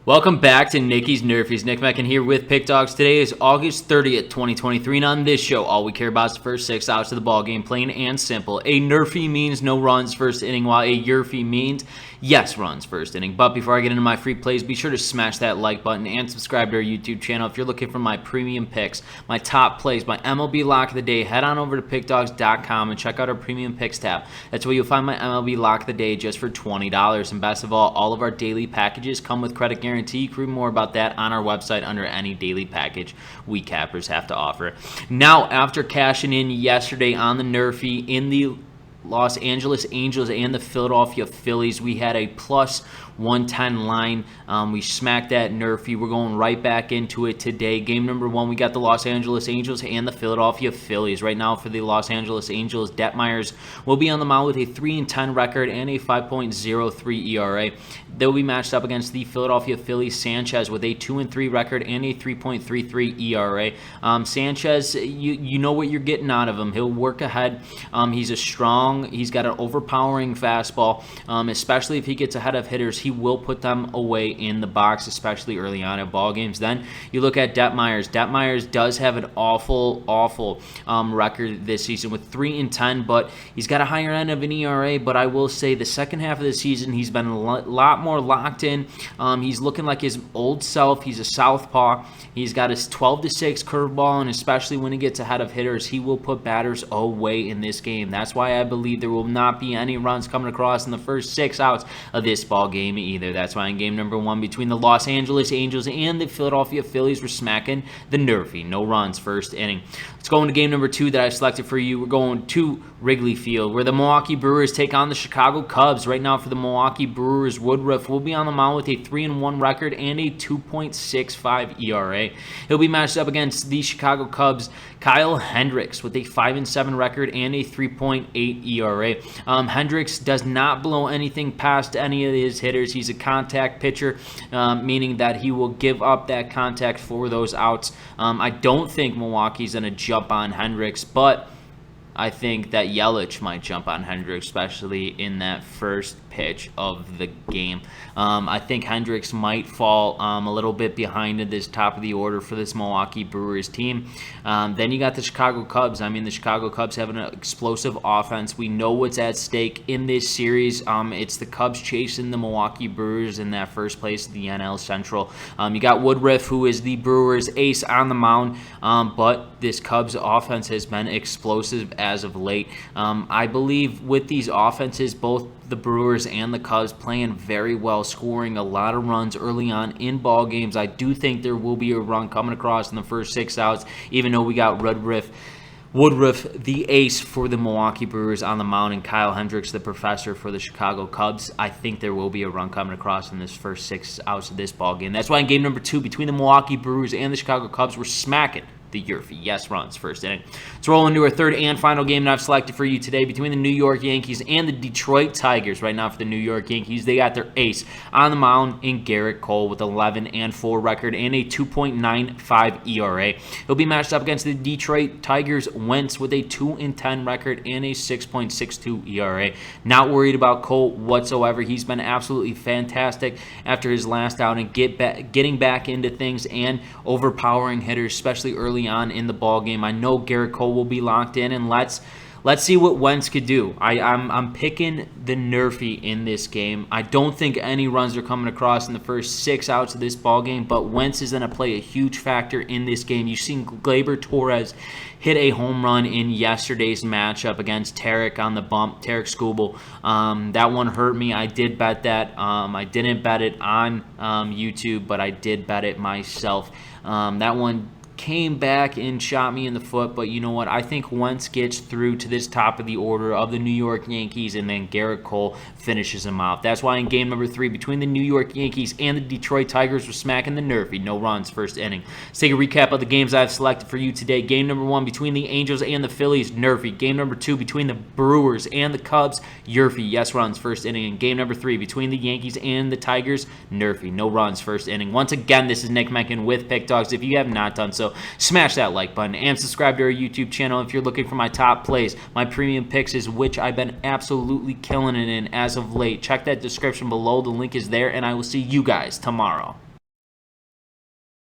Welcome back to Nicky's NRFIs. Nick Meckin here with Pickdawgz. Today is August 30th, 2023, and on this show, all we care about is the first 6 outs of the ball game, plain and simple. A NRFI means no runs first inning, while a YRFI means yes runs first inning. But before I get into my free plays, be sure to smash that like button and subscribe to our YouTube channel. If you're looking for my premium picks, my top plays, my MLB lock of the day, head on over to pickdawgz.com and check out our premium picks tab. That's where you'll find my MLB lock of the day just for $20. And best of all of our daily packages come with credit guarantee. You can read more about that on our website under any daily package we cappers have to offer. Now, after cashing in yesterday on the NRFI in the Los Angeles Angels and the Philadelphia Phillies, we had a plus 110 line. We smacked that NRFI. We're going right back into it today. Game number 1, we got the Los Angeles Angels and the Philadelphia Phillies. Right now for the Los Angeles Angels, Detmeyers will be on the mound with a 3-10 record and a 5.03 ERA. They'll be matched up against the Philadelphia Phillies, Sanchez, with a 2-3 record and a 3.33 ERA. Sanchez, you know what you're getting out of him. He'll work ahead. He's got an overpowering fastball, especially if he gets ahead of hitters. He will put them away in the box, especially early on in ball games. Then you look at Detmeyers. Detmeyers does have an awful record this season with 3-10, but he's got a higher end of an ERA. But I will say the second half of the season, he's been a lot more locked in. He's looking like his old self. He's a southpaw. He's got his 12-6 curveball, and especially when he gets ahead of hitters, he will put batters away in this game. That's why I believe there will not be any runs coming across in the first 6 outs of this ball game either. That's why in game number 1 between the Los Angeles Angels and the Philadelphia Phillies, we're smacking the NRFI. No runs first inning. Let's go into game number 2 that I've selected for you. We're going to Wrigley Field, where the Milwaukee Brewers take on the Chicago Cubs. Right now for the Milwaukee Brewers, Woodruff will be on the mound with a 3-1 record and a 2.65 ERA. He'll be matched up against the Chicago Cubs, Kyle Hendricks, with a 5-7 record and a 3.8 ERA. Hendricks does not blow anything past any of his hitters. He's a contact pitcher, meaning that he will give up that contact for those outs. I don't think Milwaukee's going to jump on Hendricks, but I think that Yelich might jump on Hendricks, especially in that first pitch of the game. I think Hendricks might fall a little bit behind in this top of the order for this Milwaukee Brewers team. Then you got the Chicago Cubs. I mean, the Chicago Cubs have an explosive offense. We know what's at stake in this series. It's the Cubs chasing the Milwaukee Brewers in that first place of the NL Central. You got Woodruff, who is the Brewers' ace on the mound, but this Cubs offense has been explosive as of late. I believe with these offenses, both the Brewers and the Cubs playing very well, scoring a lot of runs early on in ball games. I do think there will be a run coming across in the first 6 outs, even though we got Woodruff, the ace for the Milwaukee Brewers on the mound, and Kyle Hendricks, the professor for the Chicago Cubs. I think there will be a run coming across in this first 6 outs of this ball game. That's why in game number 2 between the Milwaukee Brewers and the Chicago Cubs, we're smacking the YRFI. Yes runs first inning. Let's roll into our third and final game that I've selected for you today between the New York Yankees and the Detroit Tigers. Right now for the New York Yankees, they got their ace on the mound in Garrett Cole with 11-4 record and a 2.95 ERA. He'll be matched up against the Detroit Tigers' Wentz with a 2-10 record and a 6.62 ERA. Not worried about Cole whatsoever. He's been absolutely fantastic after his last outing, getting back into things and overpowering hitters, especially early on in the ball game. I know Garrett Cole will be locked in, and let's see what Wentz could do. I'm picking the NRFI in this game. I don't think any runs are coming across in the first 6 outs of this ball game, but Wentz is going to play a huge factor in this game. You've seen Gleyber Torres hit a home run in yesterday's matchup against Tarek on the bump, Tarek Skubal. That one hurt me. I did bet that. I didn't bet it on YouTube, but I did bet it myself. That one came back and shot me in the foot, but you know what? I think Wentz gets through to this top of the order of the New York Yankees, and then Garrett Cole finishes him off. That's why in game number 3 between the New York Yankees and the Detroit Tigers, we're smacking the NRFI. No runs first inning. Let's take a recap of the games I've selected for you today. Game number 1 between the Angels and the Phillies, NRFI. Game number 2 between the Brewers and the Cubs, YRFI. Yes runs first inning. And game number 3 between the Yankees and the Tigers, NRFI. No runs first inning. Once again, this is Nick Meckin with Pickdawgz. If you have not done so, smash that like button and subscribe to our YouTube channel if you're looking for my top plays, my premium picks, is which I've been absolutely killing it in as of late. Check that description below. The link is there, and I will see you guys tomorrow.